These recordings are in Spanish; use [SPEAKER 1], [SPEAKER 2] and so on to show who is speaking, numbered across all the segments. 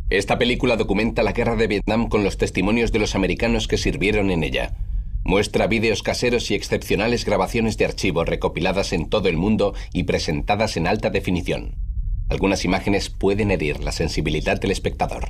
[SPEAKER 1] Esta película documenta la guerra de Vietnam con los testimonios de los americanos que sirvieron en ella. Muestra vídeos caseros y excepcionales grabaciones de archivo recopiladas en todo el mundo y presentadas en alta definición. Algunas imágenes pueden herir la sensibilidad del espectador.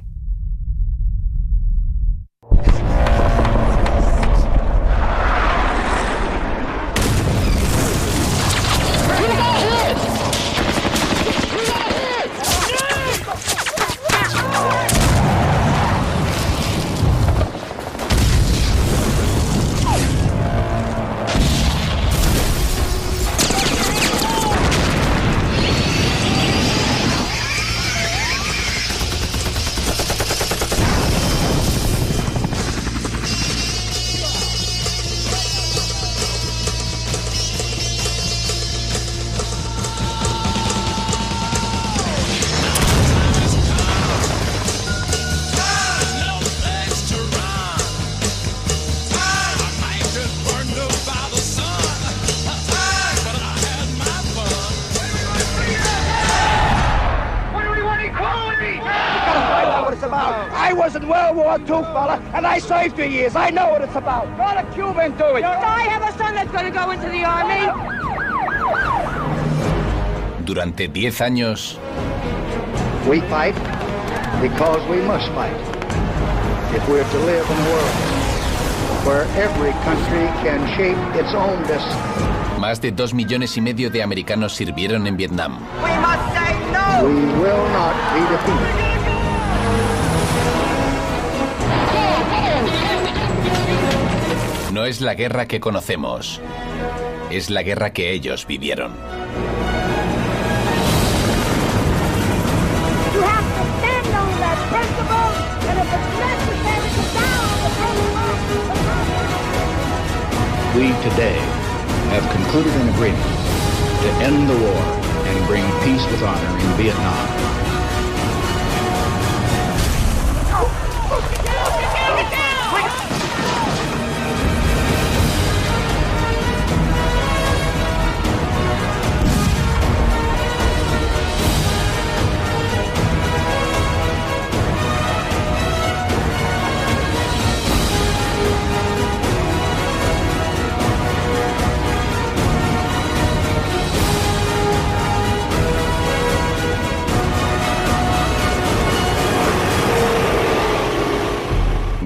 [SPEAKER 2] I was in World War II, fella, and I served 3 years. I know what it's about. Go to Cuba and do it. I have a son that's going to go into the army.
[SPEAKER 1] Durante 10 años...
[SPEAKER 3] We fight because we must fight. If we're to live in a world where every country can shape its own destiny.
[SPEAKER 1] Más de 2,5 millones de americanos sirvieron en Vietnam.
[SPEAKER 2] We must say no.
[SPEAKER 3] We will not be defeated.
[SPEAKER 1] No es la guerra que conocemos, es la guerra que ellos vivieron.
[SPEAKER 3] We today have concluded an agreement to end the war and bring peace with honor in Vietnam.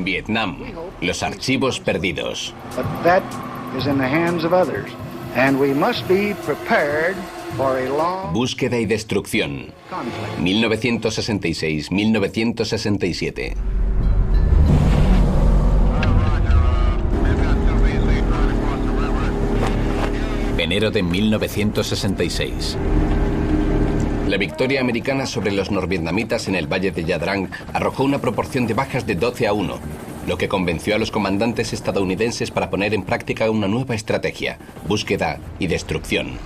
[SPEAKER 1] Vietnam, los archivos perdidos.
[SPEAKER 3] But that is in the hands of others, and we must be prepared for a long
[SPEAKER 1] Búsqueda y destrucción.
[SPEAKER 3] conflict.
[SPEAKER 1] 1966-1967. Enero de 1966. La victoria americana sobre los norvietnamitas en el valle de Nha Trang arrojó una proporción de bajas de 12-1, lo que convenció a los comandantes estadounidenses para poner en práctica una nueva estrategia: búsqueda y destrucción.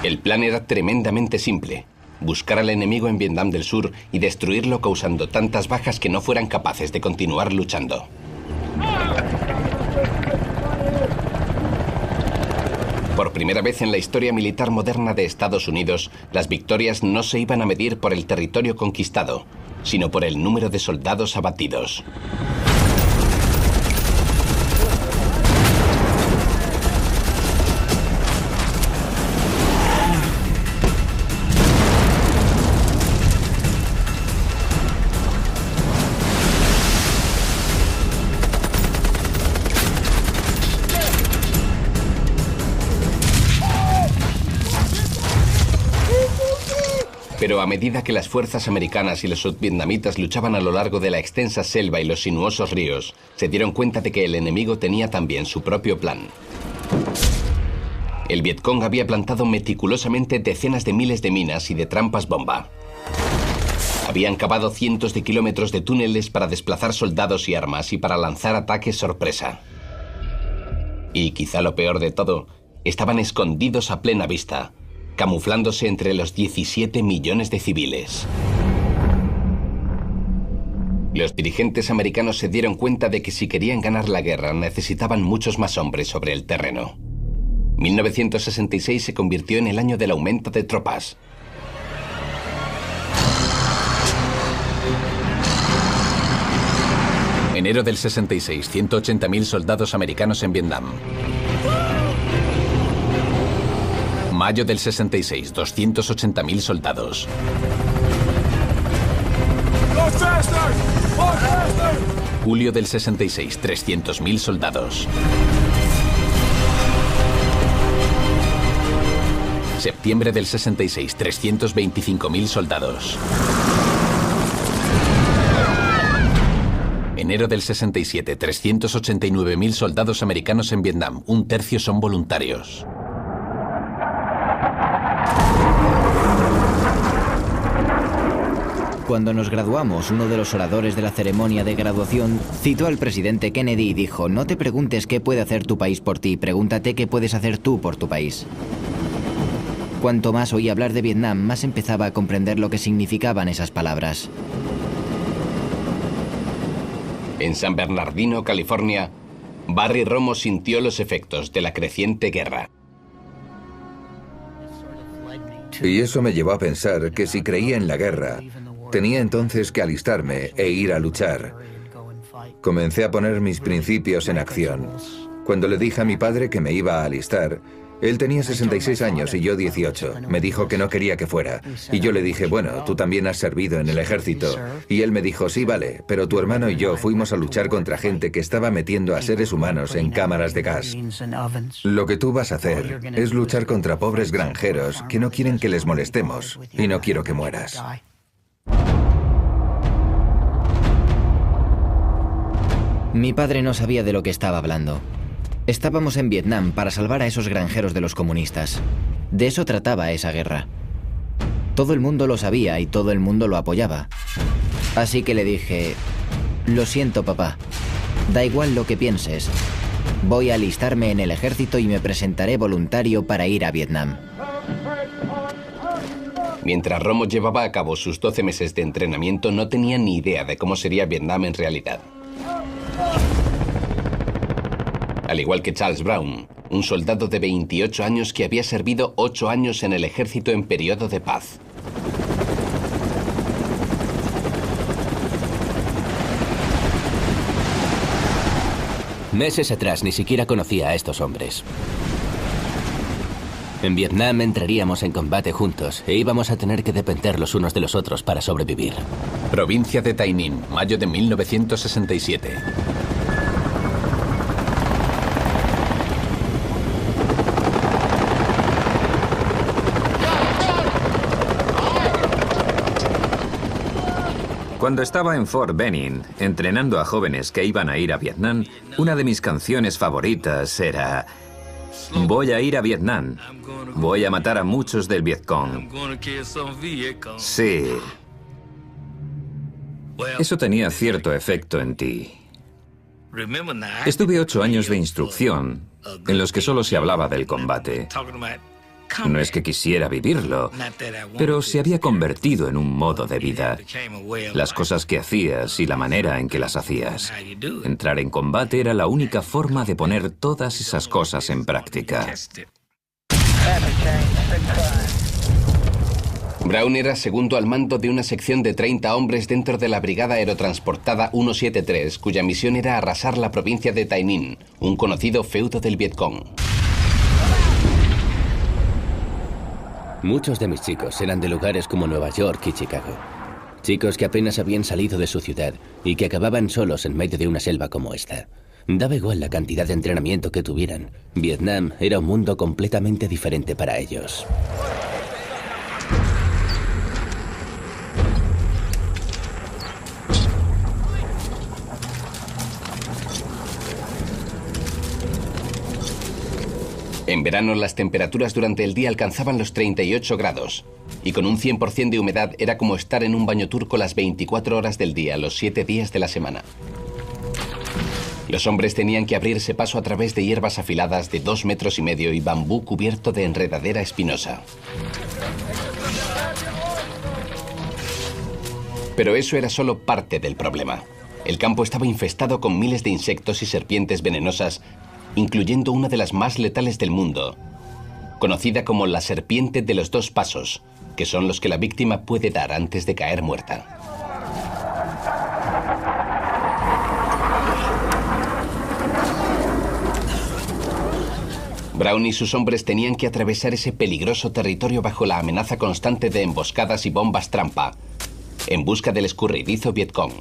[SPEAKER 1] El plan era tremendamente simple: buscar al enemigo en Vietnam del Sur y destruirlo causando tantas bajas que no fueran capaces de continuar luchando. Por primera vez en la historia militar moderna de Estados Unidos, las victorias no se iban a medir por el territorio conquistado, sino por el número de soldados abatidos. Pero a medida que las fuerzas americanas y los sudvietnamitas luchaban a lo largo de la extensa selva y los sinuosos ríos, se dieron cuenta de que el enemigo tenía también su propio plan. El Vietcong había plantado meticulosamente decenas de miles de minas y de trampas bomba. Habían cavado cientos de kilómetros de túneles para desplazar soldados y armas y para lanzar ataques sorpresa. Y quizá lo peor de todo, estaban escondidos a plena vista, camuflándose entre los 17 millones de civiles. Los dirigentes americanos se dieron cuenta de que si querían ganar la guerra necesitaban muchos más hombres sobre el terreno. 1966 se convirtió en el año del aumento de tropas. Enero del 66, 180.000 soldados americanos en Vietnam. Mayo del 66, 280.000 soldados. Julio del 66, 300.000 soldados. Septiembre del 66, 325.000 soldados. Enero del 67, 389.000 soldados americanos en Vietnam. Un tercio son voluntarios.
[SPEAKER 4] Cuando nos graduamos, uno de los oradores de la ceremonia de graduación citó al presidente Kennedy y dijo: no te preguntes qué puede hacer tu país por ti, pregúntate qué puedes hacer tú por tu país. Cuanto más oí hablar de Vietnam, más empezaba a comprender lo que significaban esas palabras.
[SPEAKER 1] En San Bernardino, California, Barry Romo sintió los efectos de la creciente guerra.
[SPEAKER 5] Y eso me llevó a pensar que si creía en la guerra, tenía entonces que alistarme e ir a luchar. Comencé a poner mis principios en acción. Cuando le dije a mi padre que me iba a alistar, él tenía 66 años y yo 18. Me dijo que no quería que fuera. Y yo le dije: bueno, tú también has servido en el ejército. Y él me dijo: sí, vale, pero tu hermano y yo fuimos a luchar contra gente que estaba metiendo a seres humanos en cámaras de gas. Lo que tú vas a hacer es luchar contra pobres granjeros que no quieren que les molestemos. Y no quiero que mueras.
[SPEAKER 4] Mi padre no sabía de lo que estaba hablando. Estábamos en Vietnam para salvar a esos granjeros de los comunistas. De eso trataba esa guerra. Todo el mundo lo sabía y todo el mundo lo apoyaba. Así que le dije: lo siento, papá. Da igual lo que pienses. Voy a alistarme en el ejército y me presentaré voluntario para ir a Vietnam.
[SPEAKER 1] Mientras Romo llevaba a cabo sus 12 meses de entrenamiento, no tenía ni idea de cómo sería Vietnam en realidad. Al igual que Charles Brown, un soldado de 28 años que había servido 8 años en el ejército en periodo de paz.
[SPEAKER 6] Meses atrás ni siquiera conocía a estos hombres. En Vietnam entraríamos en combate juntos e íbamos a tener que depender los unos de los otros para sobrevivir.
[SPEAKER 1] Provincia de Tay Ninh, mayo de 1967.
[SPEAKER 7] Cuando estaba en Fort Benning, entrenando a jóvenes que iban a ir a Vietnam, una de mis canciones favoritas era: voy a ir a Vietnam, voy a matar a muchos del Vietcong. Sí. Eso tenía cierto efecto en ti. Estuve 8 años de instrucción en los que solo se hablaba del combate. No es que quisiera vivirlo, pero se había convertido en un modo de vida. Las cosas que hacías y la manera en que las hacías. Entrar en combate era la única forma de poner todas esas cosas en práctica.
[SPEAKER 1] Brown era segundo al mando de una sección de 30 hombres dentro de la Brigada Aerotransportada 173, cuya misión era arrasar la provincia de Tay Ninh, un conocido feudo del Vietcong.
[SPEAKER 6] Muchos de mis chicos eran de lugares como Nueva York y Chicago. Chicos que apenas habían salido de su ciudad y que acababan solos en medio de una selva como esta. Daba igual la cantidad de entrenamiento que tuvieran. Vietnam era un mundo completamente diferente para ellos.
[SPEAKER 1] En verano las temperaturas durante el día alcanzaban los 38 grados y con un 100% de humedad era como estar en un baño turco las 24 horas del día, los 7 días de la semana. Los hombres tenían que abrirse paso a través de hierbas afiladas de 2,5 metros y bambú cubierto de enredadera espinosa. Pero eso era solo parte del problema. El campo estaba infestado con miles de insectos y serpientes venenosas, incluyendo una de las más letales del mundo, conocida como la serpiente de los 2 pasos, que son los que la víctima puede dar antes de caer muerta. Brown y sus hombres tenían que atravesar ese peligroso territorio bajo la amenaza constante de emboscadas y bombas trampa, en busca del escurridizo Vietcong.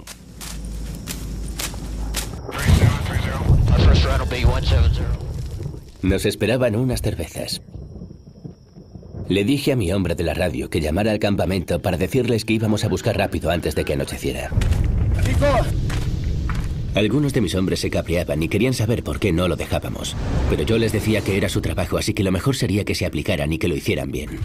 [SPEAKER 6] Nos esperaban unas cervezas. Le dije a mi hombre de la radio que llamara al campamento para decirles que íbamos a buscar rápido antes de que anocheciera. Algunos de mis hombres se cabreaban y querían saber por qué no lo dejábamos. Pero yo les decía que era su trabajo, así que lo mejor sería que se aplicaran y que lo hicieran bien.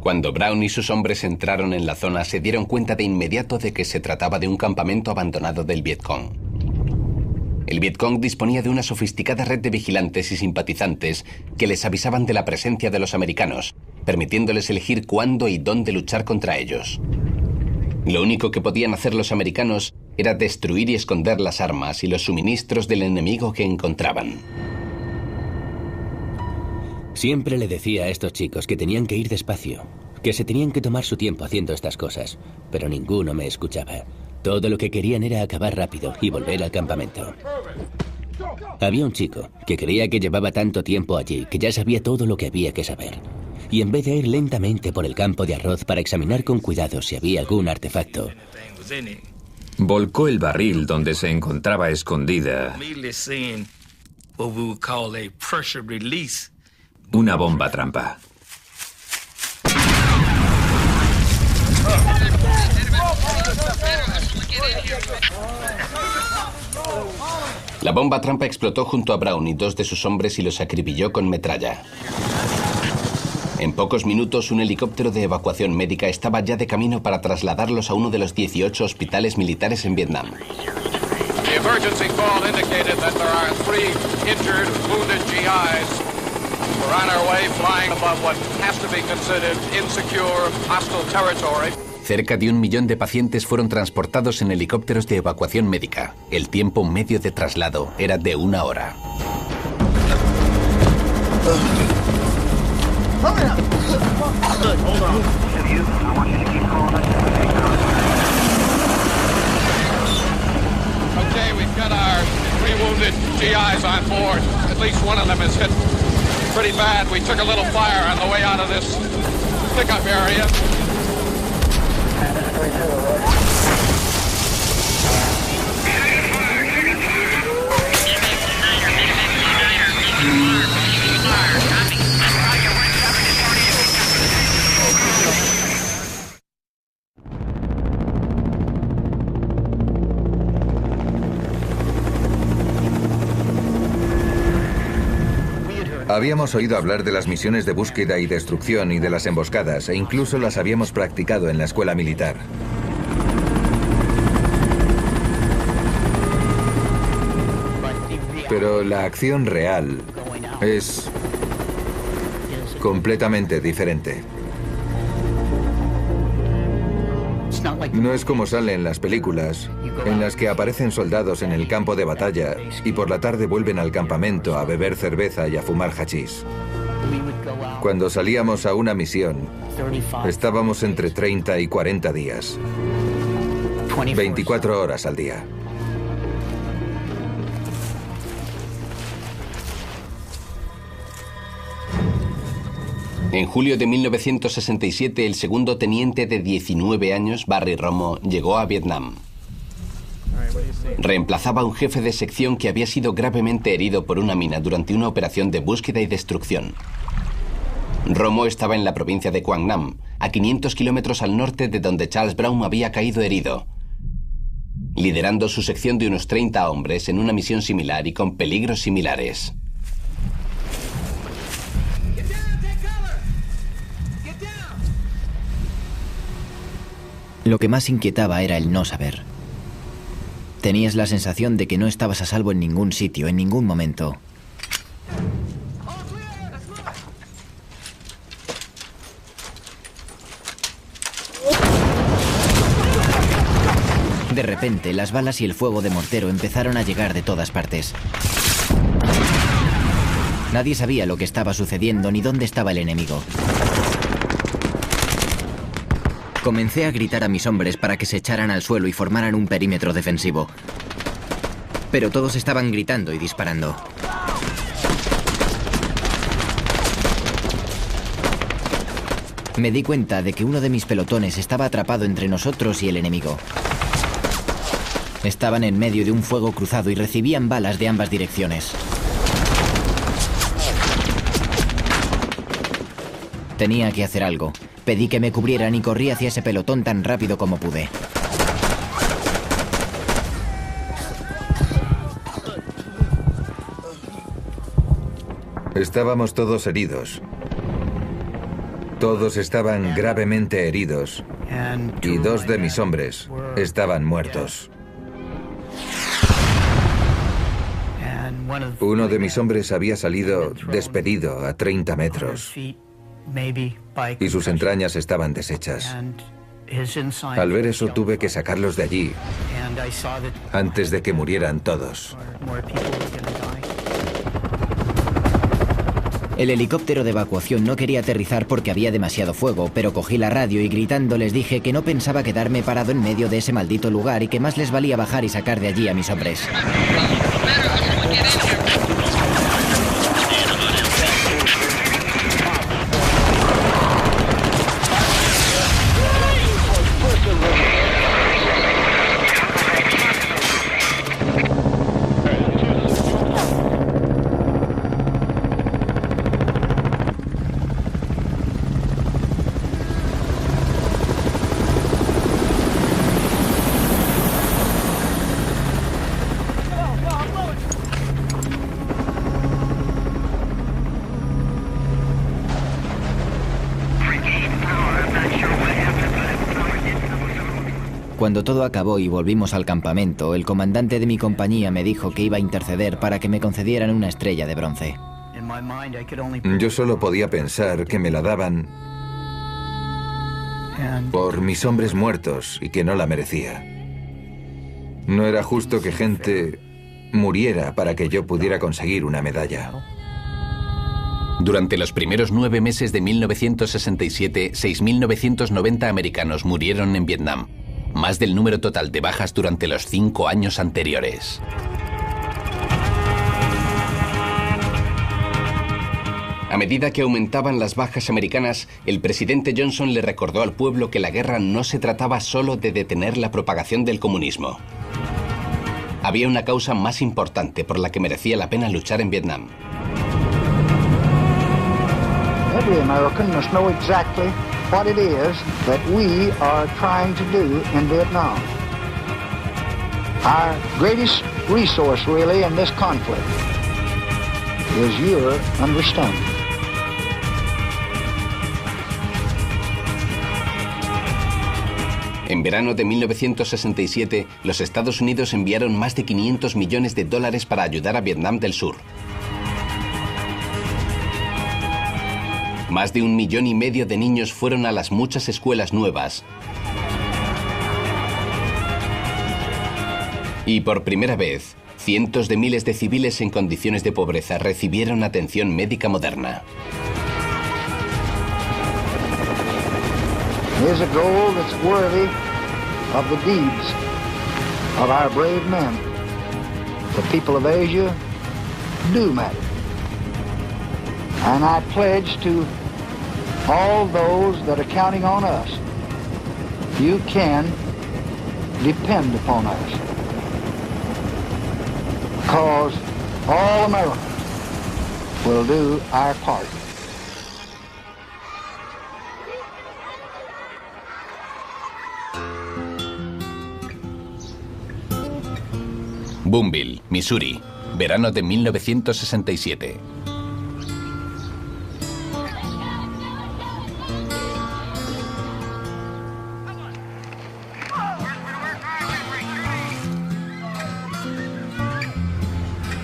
[SPEAKER 1] Cuando Brown y sus hombres entraron en la zona, se dieron cuenta de inmediato de que se trataba de un campamento abandonado del Vietcong. El Vietcong disponía de una sofisticada red de vigilantes y simpatizantes que les avisaban de la presencia de los americanos, permitiéndoles elegir cuándo y dónde luchar contra ellos. Lo único que podían hacer los americanos era destruir y esconder las armas y los suministros del enemigo que encontraban.
[SPEAKER 6] Siempre le decía a estos chicos que tenían que ir despacio, que se tenían que tomar su tiempo haciendo estas cosas, pero ninguno me escuchaba. Todo lo que querían era acabar rápido y volver al campamento. Había un chico que creía que llevaba tanto tiempo allí que ya sabía todo lo que había que saber. Y en vez de ir lentamente por el campo de arroz para examinar con cuidado si había algún artefacto,
[SPEAKER 7] volcó el barril donde se encontraba escondida una bomba trampa.
[SPEAKER 1] La bomba trampa explotó junto a Brown y dos de sus hombres y los acribilló con metralla. En pocos minutos, un helicóptero de evacuación médica estaba ya de camino para trasladarlos a uno de los 18 hospitales militares en Vietnam.
[SPEAKER 8] The emergency call indicated that there are 3 injured, wounded GIs. We're on our way flying above what has to be considered insecure, hostile territory.
[SPEAKER 1] Cerca de 1 millón de pacientes fueron transportados en helicópteros de evacuación médica. El tiempo medio de traslado era de 1 hora.
[SPEAKER 8] Okay, we've got our 3 wounded GIs on board. At least one of them is hit pretty bad. We took a little fire on the way out of this pickup area.
[SPEAKER 5] Habíamos oído hablar de las misiones de búsqueda y destrucción y de las emboscadas, e incluso las habíamos practicado en la escuela militar. Pero la acción real es completamente diferente. No es como sale en las películas, en las que aparecen soldados en el campo de batalla y por la tarde vuelven al campamento a beber cerveza y a fumar hachís. Cuando salíamos a una misión, estábamos entre 30 y 40 días, 24 horas al día.
[SPEAKER 1] En julio de 1967, el segundo teniente de 19 años, Barry Romo, llegó a Vietnam. Reemplazaba a un jefe de sección que había sido gravemente herido por una mina durante una operación de búsqueda y destrucción. Romo estaba en la provincia de Quang Nam, a 500 kilómetros al norte de donde Charles Brown había caído herido, liderando su sección de unos 30 hombres en una misión similar y con peligros similares.
[SPEAKER 4] Lo que más inquietaba era el no saber. Tenías la sensación de que no estabas a salvo en ningún sitio, en ningún momento. De repente, las balas y el fuego de mortero empezaron a llegar de todas partes. Nadie sabía lo que estaba sucediendo ni dónde estaba el enemigo. Comencé a gritar a mis hombres para que se echaran al suelo y formaran un perímetro defensivo. pero todos estaban gritando y disparando. Me di cuenta de que uno de mis pelotones estaba atrapado entre nosotros y el enemigo. Estaban en medio de un fuego cruzado y recibían balas de ambas direcciones. Tenía que hacer algo. Pedí que me cubrieran y corrí hacia ese pelotón tan rápido como pude.
[SPEAKER 5] Estábamos todos heridos. Todos estaban gravemente heridos y 2 de mis hombres estaban muertos. Uno de mis hombres había salido despedido a 30 metros y sus entrañas estaban deshechas. Al ver eso tuve que sacarlos de allí antes de que murieran todos.
[SPEAKER 4] El helicóptero de evacuación no quería aterrizar porque había demasiado fuego, pero cogí la radio y gritando les dije que no pensaba quedarme parado en medio de ese maldito lugar y que más les valía bajar y sacar de allí a mis hombres. Cuando todo acabó y volvimos al campamento, el comandante de mi compañía me dijo que iba a interceder para que me concedieran una estrella de bronce.
[SPEAKER 5] Yo solo podía pensar que me la daban por mis hombres muertos y que no la merecía. No era justo que gente muriera para que yo pudiera conseguir una medalla.
[SPEAKER 1] Durante los primeros 9 meses de 1967, 6.990 americanos murieron en Vietnam, más del número total de bajas durante los 5 años anteriores. A medida que aumentaban las bajas americanas, el presidente Johnson le recordó al pueblo que la guerra no se trataba solo de detener la propagación del comunismo. Había una causa más importante por la que merecía la pena luchar en Vietnam.
[SPEAKER 3] Every American must know exactly what it is that we are trying to do in Vietnam. Our greatest resource really in this conflict is your understanding.
[SPEAKER 1] En verano de 1967, los Estados Unidos enviaron más de $500 millones para ayudar a Vietnam del Sur. Más de 1,5 millones de niños fueron a las muchas escuelas nuevas. Y por primera vez, cientos de miles de civiles en condiciones de pobreza recibieron atención médica moderna.
[SPEAKER 3] Is a goal that's worthy of the deeds of our brave men. The people of Asia do matter. And I pledge to all those that are counting on us, you can depend upon us. Because all Americans will do our part.
[SPEAKER 1] Boonville, Missouri, verano de 1967.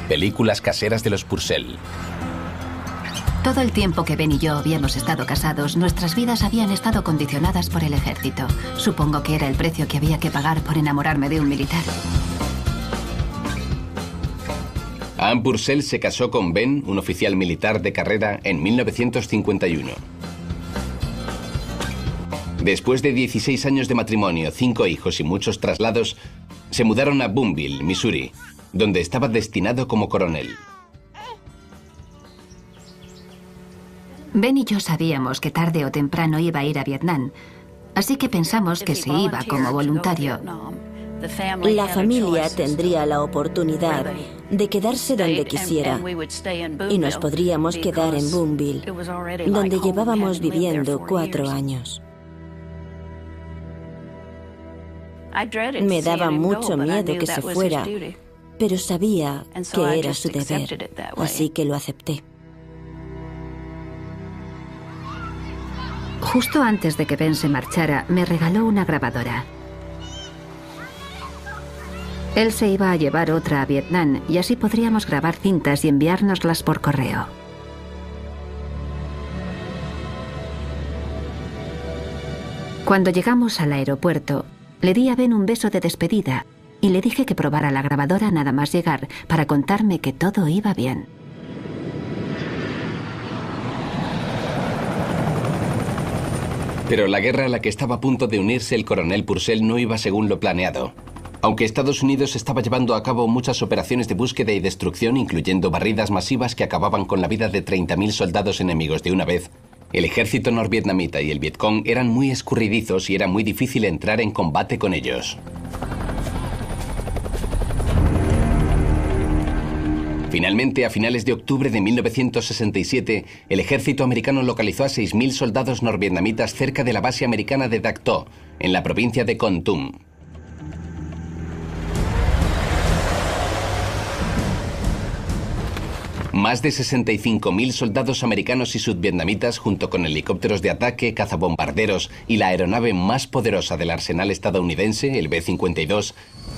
[SPEAKER 1] Películas caseras de los Purcell.
[SPEAKER 9] Todo el tiempo que Ben y yo habíamos estado casados, nuestras vidas habían estado condicionadas por el ejército. Supongo que era el precio que había que pagar por enamorarme de un militar.
[SPEAKER 1] Ann Purcell se casó con Ben, un oficial militar de carrera, en 1951. Después de 16 años de matrimonio, 5 hijos y muchos traslados, se mudaron a Boonville, Missouri, donde estaba destinado como coronel.
[SPEAKER 9] Ben y yo sabíamos que tarde o temprano iba a ir a Vietnam, así que pensamos que se iba como voluntario.
[SPEAKER 10] La familia tendría la oportunidad de quedarse donde quisiera y nos podríamos quedar en Boonville, donde llevábamos viviendo 4 años. Me daba mucho miedo que se fuera, pero sabía que era su deber, así que lo acepté.
[SPEAKER 9] Justo antes de que Ben se marchara, me regaló una grabadora. Él se iba a llevar otra a Vietnam y así podríamos grabar cintas y enviárnoslas por correo. Cuando llegamos al aeropuerto, le di a Ben un beso de despedida y le dije que probara la grabadora nada más llegar para contarme que todo iba bien.
[SPEAKER 1] Pero la guerra a la que estaba a punto de unirse el coronel Purcell no iba según lo planeado. Aunque Estados Unidos estaba llevando a cabo muchas operaciones de búsqueda y destrucción, incluyendo barridas masivas que acababan con la vida de 30.000 soldados enemigos de una vez, el ejército norvietnamita y el Vietcong eran muy escurridizos y era muy difícil entrar en combate con ellos. Finalmente, a finales de octubre de 1967, el ejército americano localizó a 6.000 soldados norvietnamitas cerca de la base americana de Dak To, en la provincia de Kon Tum. Más de 65.000 soldados americanos y sudvietnamitas, junto con helicópteros de ataque, cazabombarderos y la aeronave más poderosa del arsenal estadounidense, el B-52,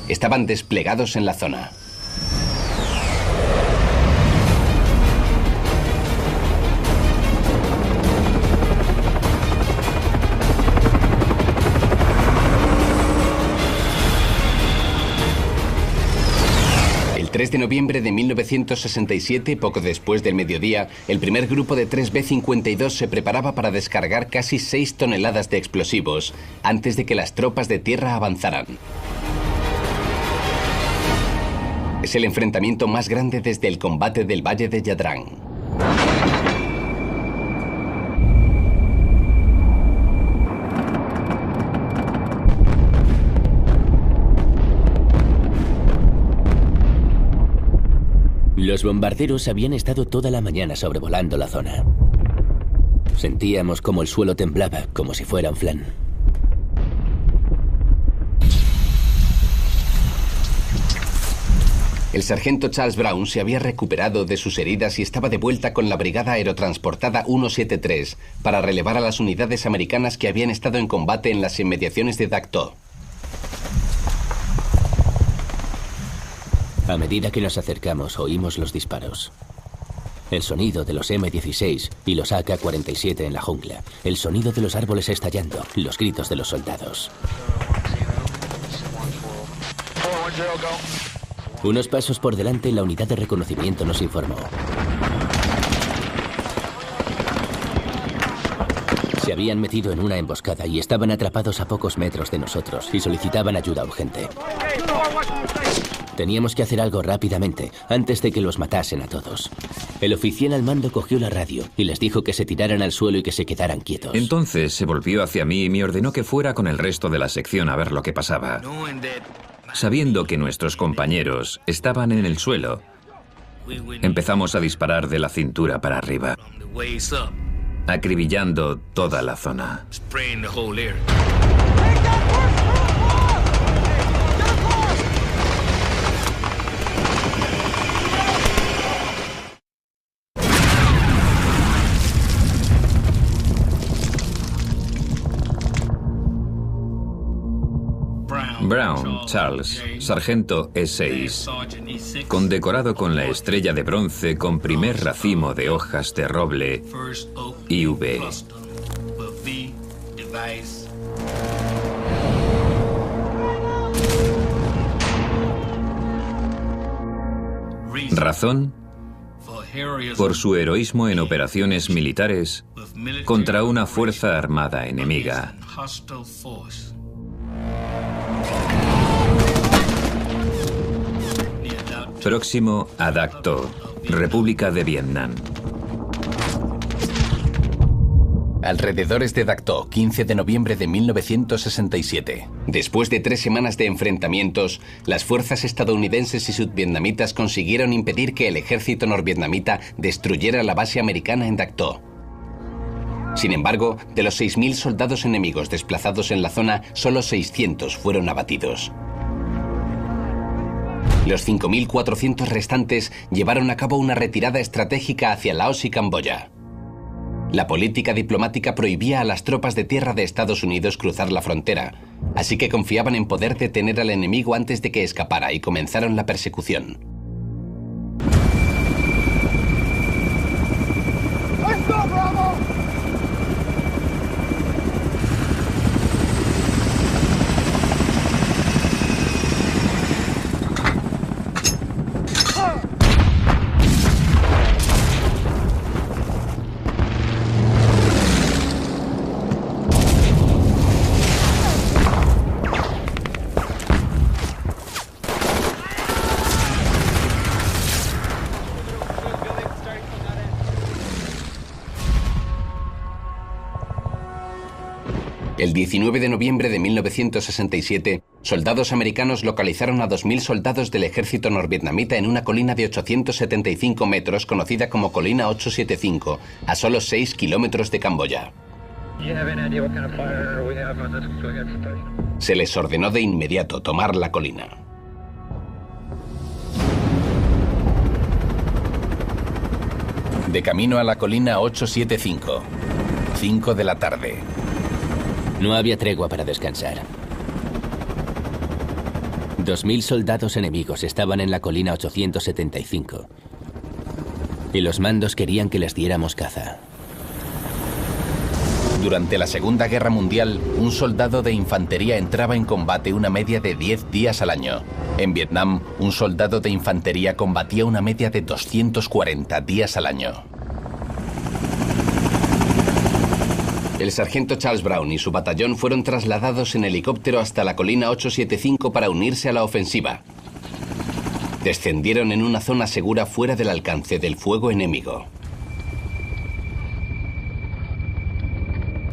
[SPEAKER 1] estaban desplegados en la zona. El 3 de noviembre de 1967, poco después del mediodía, el primer grupo de 3 B-52 se preparaba para descargar casi 6 toneladas de explosivos antes de que las tropas de tierra avanzaran. Es el enfrentamiento más grande desde el combate del Valle de Ia Drang.
[SPEAKER 6] Los bombarderos habían estado toda la mañana sobrevolando la zona. Sentíamos como el suelo temblaba, como si fuera un flan.
[SPEAKER 1] El sargento Charles Brown se había recuperado de sus heridas y estaba de vuelta con la brigada aerotransportada 173 para relevar a las unidades americanas que habían estado en combate en las inmediaciones de Dak To.
[SPEAKER 6] A medida que nos acercamos, oímos los disparos. El sonido de los M-16 y los AK-47 en la jungla. El sonido de los árboles estallando. Los gritos de los soldados. Unos pasos por delante, la unidad de reconocimiento nos informó. Se habían metido en una emboscada y estaban atrapados a pocos metros de nosotros y solicitaban ayuda urgente. Teníamos que hacer algo rápidamente, antes de que los matasen a todos. El oficial al mando cogió la radio y les dijo que se tiraran al suelo y que se quedaran quietos.
[SPEAKER 7] Entonces se volvió hacia mí y me ordenó que fuera con el resto de la sección a ver lo que pasaba. Sabiendo que nuestros compañeros estaban en el suelo, empezamos a disparar de la cintura para arriba, acribillando toda la zona. Brown, Charles, sargento E6, condecorado con la estrella de bronce con primer racimo de hojas de roble IV. ¿Razón? Por su heroísmo en operaciones militares contra una fuerza armada enemiga. Próximo a Dak To, República de Vietnam.
[SPEAKER 1] Alrededores de Dak To, 15 de noviembre de 1967. Después de 3 semanas de enfrentamientos, las fuerzas estadounidenses y sudvietnamitas consiguieron impedir que el ejército norvietnamita destruyera la base americana en Dak To. Sin embargo, de los 6.000 soldados enemigos desplazados en la zona, solo 600 fueron abatidos. Los 5.400 restantes llevaron a cabo una retirada estratégica hacia Laos y Camboya. La política diplomática prohibía a las tropas de tierra de Estados Unidos cruzar la frontera, así que confiaban en poder detener al enemigo antes de que escapara y comenzaron la persecución.
[SPEAKER 2] Let's go, Bravo!
[SPEAKER 1] El 19 de noviembre de 1967, soldados americanos localizaron a 2.000 soldados del ejército norvietnamita en una colina de 875 metros conocida como Colina 875, a solo 6 kilómetros de Camboya. Se les ordenó de inmediato tomar la colina. De camino a la colina 875, 5 de la tarde.
[SPEAKER 6] No había tregua para descansar. 2.000 soldados enemigos estaban en la colina 875. Y los mandos querían que les diéramos caza.
[SPEAKER 1] Durante la Segunda Guerra Mundial, un soldado de infantería entraba en combate una media de 10 días al año. En Vietnam, un soldado de infantería combatía una media de 240 días al año. El sargento Charles Brown y su batallón fueron trasladados en helicóptero hasta la colina 875 para unirse a la ofensiva. Descendieron en una zona segura fuera del alcance del fuego enemigo.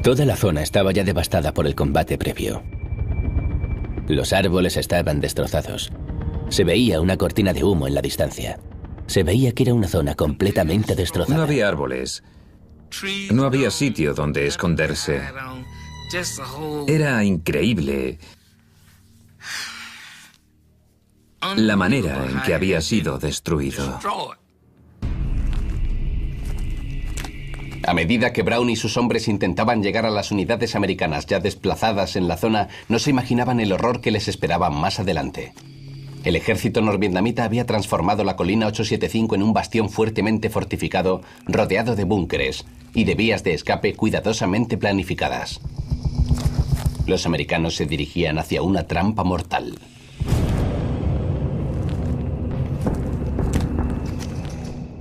[SPEAKER 6] Toda la zona estaba ya devastada por el combate previo. Los árboles estaban destrozados. Se veía una cortina de humo en la distancia. Se veía que era una zona completamente destrozada.
[SPEAKER 7] No había árboles. No había sitio donde esconderse. Era increíble la manera en que había sido destruido.
[SPEAKER 1] A medida que Brown y sus hombres intentaban llegar a las unidades americanas ya desplazadas en la zona, no se imaginaban el horror que les esperaba más adelante. El ejército norvietnamita había transformado la colina 875 en un bastión fuertemente fortificado, rodeado de búnkeres y de vías de escape cuidadosamente planificadas. Los americanos se dirigían hacia una trampa mortal.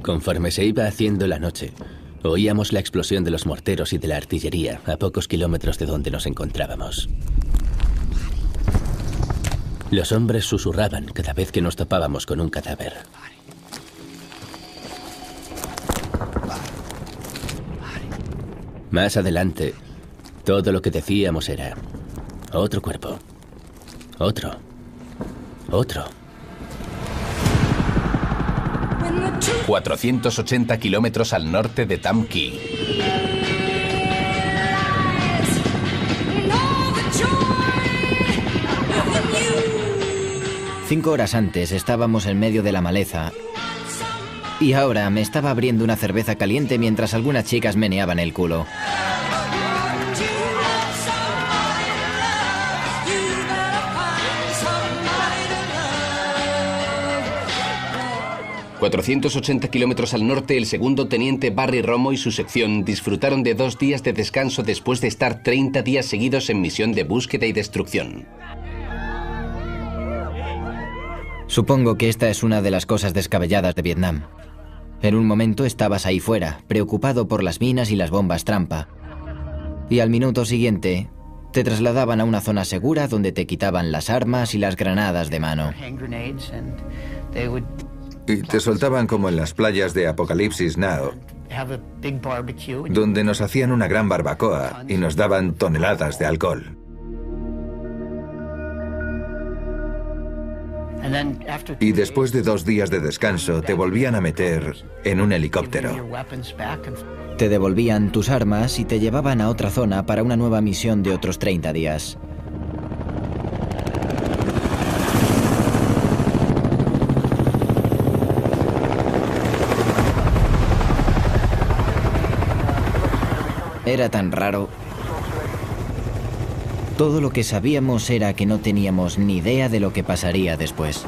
[SPEAKER 6] Conforme se iba haciendo la noche, oíamos la explosión de los morteros y de la artillería a pocos kilómetros de donde nos encontrábamos. Los hombres susurraban cada vez que nos topábamos con un cadáver. Más adelante, todo lo que decíamos era: otro cuerpo, otro, otro.
[SPEAKER 1] 480 kilómetros al norte de Tam Kỳ.
[SPEAKER 4] Cinco horas antes estábamos en medio de la maleza y ahora me estaba abriendo una cerveza caliente mientras algunas chicas meneaban el culo.
[SPEAKER 1] ...480 kilómetros al norte, el segundo teniente Barry Romo y su sección disfrutaron de 2 días de descanso después de estar 30 días seguidos en misión de búsqueda y destrucción.
[SPEAKER 4] Supongo que esta es una de las cosas descabelladas de Vietnam. En un momento estabas ahí fuera, preocupado por las minas y las bombas trampa. Y al minuto siguiente, te trasladaban a una zona segura donde te quitaban las armas y las granadas de mano.
[SPEAKER 5] Y te soltaban como en las playas de Apocalipsis Now, donde nos hacían una gran barbacoa y nos daban toneladas de alcohol. Y después de 2 días de descanso, te volvían a meter en un helicóptero.
[SPEAKER 4] Te devolvían tus armas y te llevaban a otra zona para una nueva misión de otros 30 días. Era tan raro. Todo lo que sabíamos era que no teníamos ni idea de lo que pasaría después.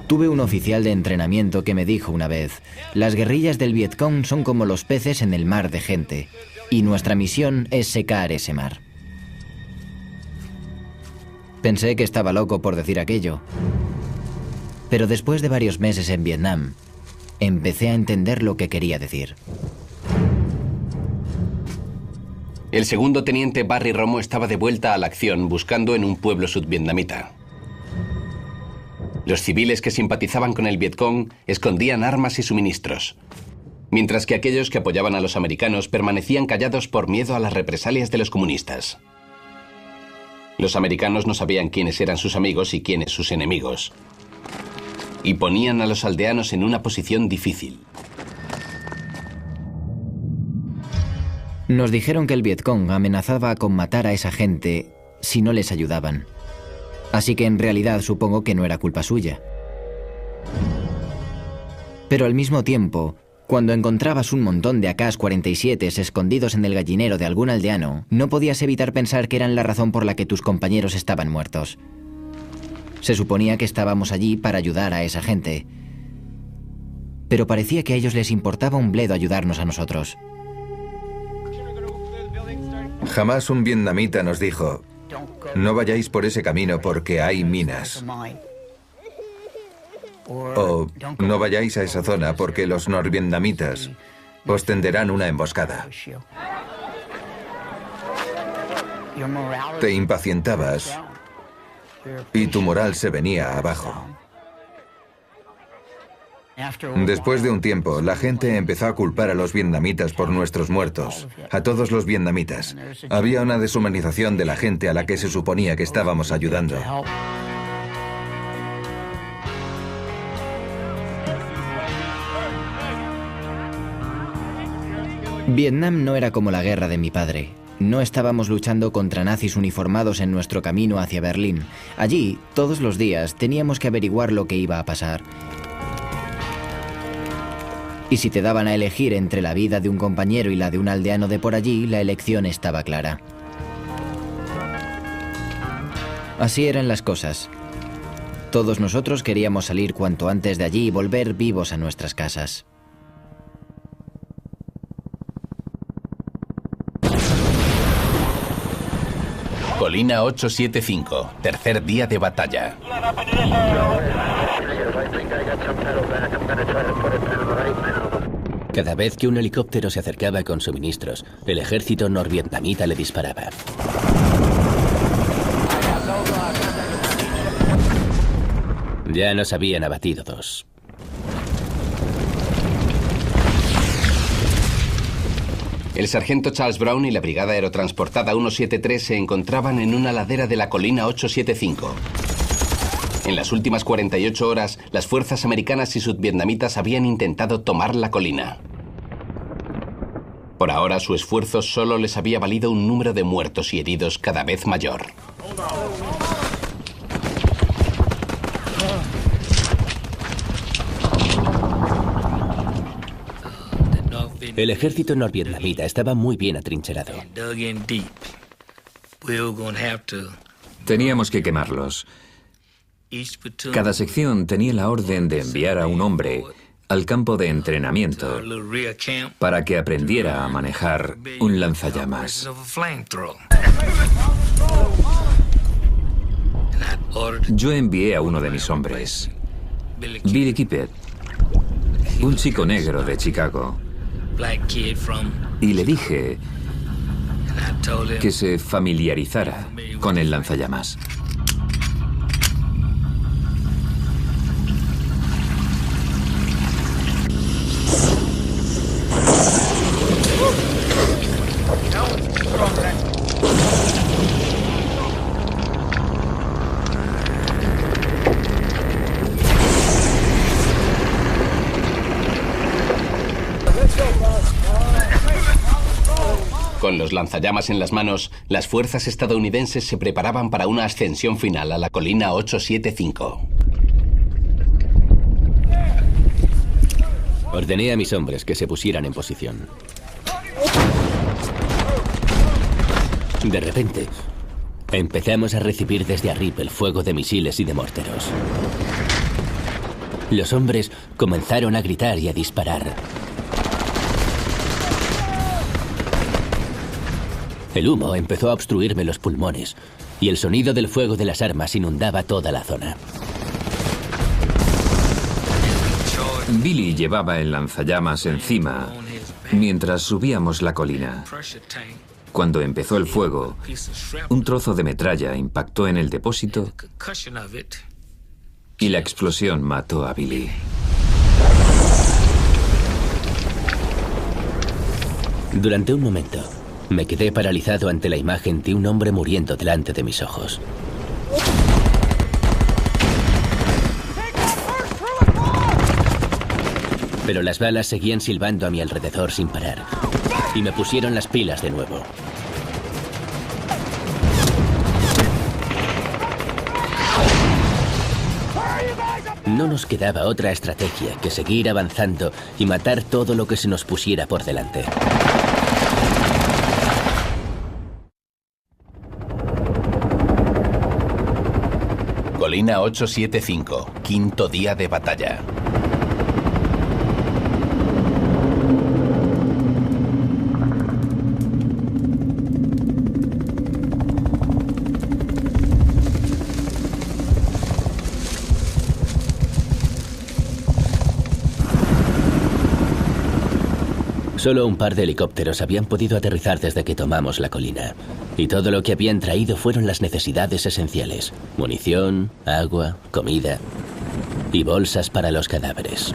[SPEAKER 4] Tuve un oficial de entrenamiento que me dijo una vez: las guerrillas del Vietcong son como los peces en el mar de gente, y nuestra misión es secar ese mar. Pensé que estaba loco por decir aquello, pero después de varios meses en Vietnam, empecé a entender lo que quería decir.
[SPEAKER 1] El segundo teniente Barry Romo estaba de vuelta a la acción buscando en un pueblo sudvietnamita. Los civiles que simpatizaban con el Vietcong escondían armas y suministros, mientras que aquellos que apoyaban a los americanos permanecían callados por miedo a las represalias de los comunistas. Los americanos no sabían quiénes eran sus amigos y quiénes sus enemigos, y ponían a los aldeanos en una posición difícil.
[SPEAKER 4] Nos dijeron que el Vietcong amenazaba con matar a esa gente si no les ayudaban. Así que en realidad supongo que no era culpa suya. Pero al mismo tiempo, cuando encontrabas un montón de AK-47s escondidos en el gallinero de algún aldeano, no podías evitar pensar que eran la razón por la que tus compañeros estaban muertos. Se suponía que estábamos allí para ayudar a esa gente, pero parecía que a ellos les importaba un bledo ayudarnos a nosotros.
[SPEAKER 5] Jamás un vietnamita nos dijo: no vayáis por ese camino porque hay minas. O no vayáis a esa zona porque los norvietnamitas os tenderán una emboscada. Te impacientabas y tu moral se venía abajo. Después de un tiempo, la gente empezó a culpar a los vietnamitas por nuestros muertos, a todos los vietnamitas. Había una deshumanización de la gente a la que se suponía que estábamos ayudando.
[SPEAKER 4] Vietnam no era como la guerra de mi padre. No estábamos luchando contra nazis uniformados en nuestro camino hacia Berlín. Allí, todos los días, teníamos que averiguar lo que iba a pasar. Y si te daban a elegir entre la vida de un compañero y la de un aldeano de por allí, la elección estaba clara. Así eran las cosas. Todos nosotros queríamos salir cuanto antes de allí y volver vivos a nuestras casas.
[SPEAKER 1] Colina 875, tercer día de batalla.
[SPEAKER 6] Cada vez que un helicóptero se acercaba con suministros, el ejército norvietnamita le disparaba. Ya nos habían abatido 2.
[SPEAKER 1] El sargento Charles Brown y la brigada aerotransportada 173 se encontraban en una ladera de la colina 875. En las últimas 48 horas, las fuerzas americanas y sudvietnamitas habían intentado tomar la colina. Por ahora, su esfuerzo solo les había valido un número de muertos y heridos cada vez mayor.
[SPEAKER 6] El ejército norvietnamita estaba muy bien atrincherado.
[SPEAKER 7] Teníamos que quemarlos. Cada sección tenía la orden de enviar a un hombre al campo de entrenamiento para que aprendiera a manejar un lanzallamas. Yo envié a uno de mis hombres, Billy Kippet, un chico negro de Chicago. Y le dije que se familiarizara con el lanzallamas.
[SPEAKER 1] Con los lanzallamas en las manos, las fuerzas estadounidenses se preparaban para una ascensión final a la colina 875.
[SPEAKER 6] Ordené a mis hombres que se pusieran en posición. De repente, empezamos a recibir desde arriba el fuego de misiles y de morteros. Los hombres comenzaron a gritar y a disparar. El humo empezó a obstruirme los pulmones y el sonido del fuego de las armas inundaba toda la zona.
[SPEAKER 7] Billy llevaba el lanzallamas encima mientras subíamos la colina. Cuando empezó el fuego, un trozo de metralla impactó en el depósito y la explosión mató a Billy.
[SPEAKER 6] Durante un momento, me quedé paralizado ante la imagen de un hombre muriendo delante de mis ojos. Pero las balas seguían silbando a mi alrededor sin parar, y me pusieron las pilas de nuevo. No nos quedaba otra estrategia que seguir avanzando y matar todo lo que se nos pusiera por delante.
[SPEAKER 1] Colina 875, quinto día de batalla.
[SPEAKER 6] Solo un par de helicópteros habían podido aterrizar desde que tomamos la colina. Y todo lo que habían traído fueron las necesidades esenciales: munición, agua, comida y bolsas para los cadáveres.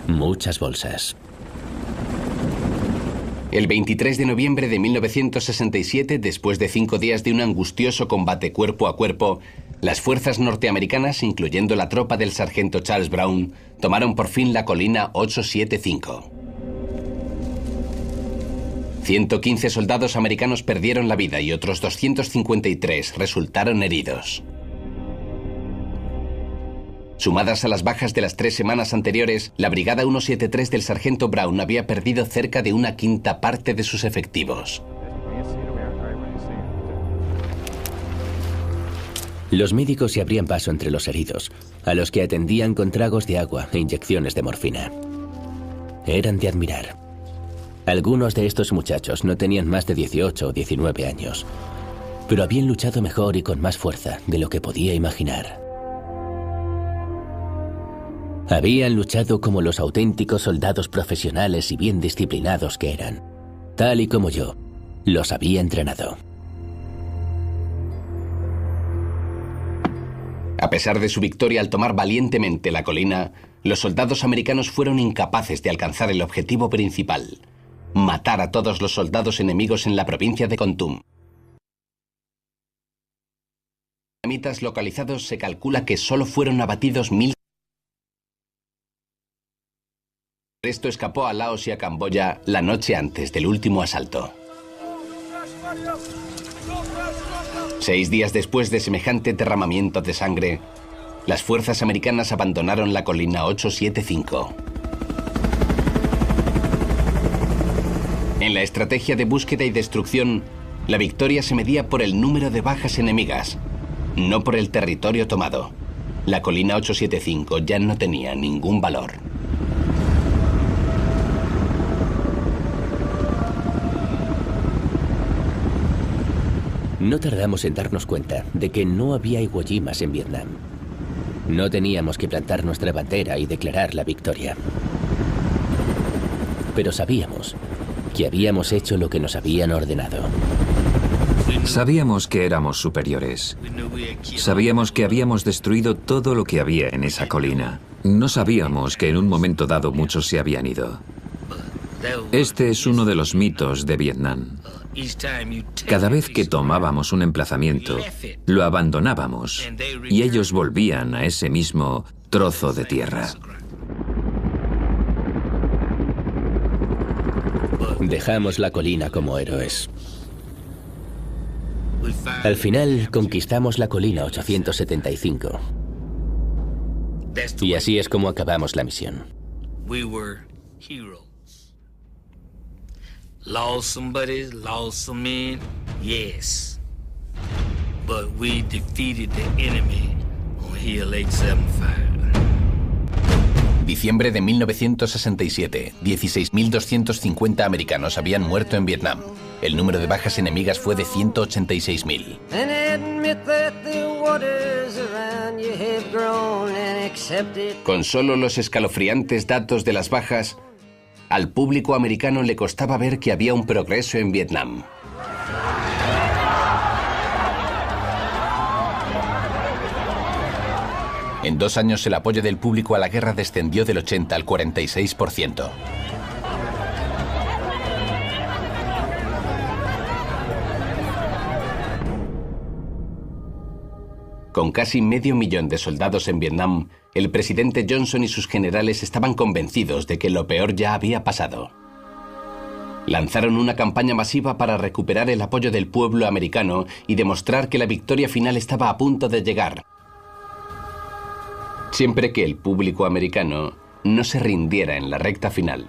[SPEAKER 6] Muchas bolsas.
[SPEAKER 1] El 23 de noviembre de 1967, después de 5 días de un angustioso combate cuerpo a cuerpo, las fuerzas norteamericanas, incluyendo la tropa del sargento Charles Brown, tomaron por fin la colina 875. 115 soldados americanos perdieron la vida y otros 253 resultaron heridos. Sumadas a las bajas de las 3 semanas anteriores, la Brigada 173 del sargento Brown había perdido cerca de 1/5 parte de sus efectivos.
[SPEAKER 6] Los médicos se abrían paso entre los heridos, a los que atendían con tragos de agua e inyecciones de morfina. Eran de admirar. Algunos de estos muchachos no tenían más de 18 o 19 años, pero habían luchado mejor y con más fuerza de lo que podía imaginar. Habían luchado como los auténticos soldados profesionales y bien disciplinados que eran. Tal y como yo, los había entrenado.
[SPEAKER 1] A pesar de su victoria al tomar valientemente la colina, los soldados americanos fueron incapaces de alcanzar el objetivo principal: matar a todos los soldados enemigos en la provincia de Kontum. Vietnamitas localizados se calcula que solo fueron abatidos 1000. El resto escapó a Laos y a Camboya la noche antes del último asalto. 6 días después de semejante derramamiento de sangre, las fuerzas americanas abandonaron la colina 875. En la estrategia de búsqueda y destrucción, la victoria se medía por el número de bajas enemigas, no por el territorio tomado. La colina 875 ya no tenía ningún valor.
[SPEAKER 6] No tardamos en darnos cuenta de que no había Iwo Jimas en Vietnam. No teníamos que plantar nuestra bandera y declarar la victoria. Pero sabíamos que habíamos hecho lo que nos habían ordenado.
[SPEAKER 7] Sabíamos que éramos superiores. Sabíamos que habíamos destruido todo lo que había en esa colina. No sabíamos que en un momento dado muchos se habían ido. Este es uno de los mitos de Vietnam. Cada vez que tomábamos un emplazamiento, lo abandonábamos y ellos volvían a ese mismo trozo de tierra.
[SPEAKER 6] Dejamos la colina como héroes. Al final conquistamos la colina 875. Y así es como acabamos la misión.
[SPEAKER 11] Lost some buddies, lost some men, yes. But we defeated the enemy on Hill 875.
[SPEAKER 1] Diciembre de 1967. 16.250 americanos habían muerto en Vietnam. El número de bajas enemigas fue de 186.000. Con solo los escalofriantes datos de las bajas, al público americano le costaba ver que había un progreso en Vietnam. En 2 años el apoyo del público a la guerra descendió del 80 al 46%. Con casi 500.000 de soldados en Vietnam, el presidente Johnson y sus generales estaban convencidos de que lo peor ya había pasado. Lanzaron una campaña masiva para recuperar el apoyo del pueblo americano y demostrar que la victoria final estaba a punto de llegar. Siempre que el público americano no se rindiera en la recta final.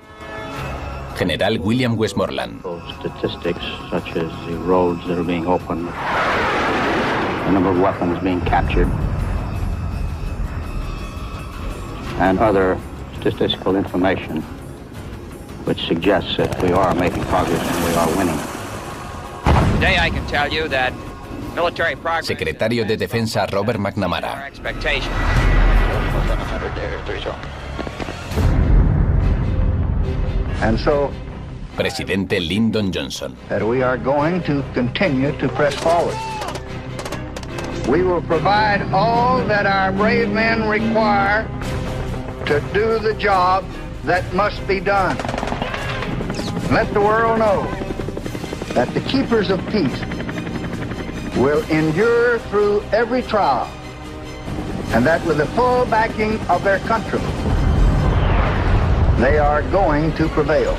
[SPEAKER 1] General William Westmoreland.
[SPEAKER 3] The number of weapons being captured, and other statistical information which suggests that we are making progress and we are winning.
[SPEAKER 2] Today I can tell you that military progress.
[SPEAKER 1] Secretario de Defensa Robert McNamara.
[SPEAKER 3] And so,
[SPEAKER 1] Presidente Lyndon Johnson.
[SPEAKER 3] That we are going to continue to press forward. We will provide all that our brave men require to do the job that must be done. Let the world know that the keepers of peace will endure through every trial, and that with the full backing of their countrymen, they are going to prevail.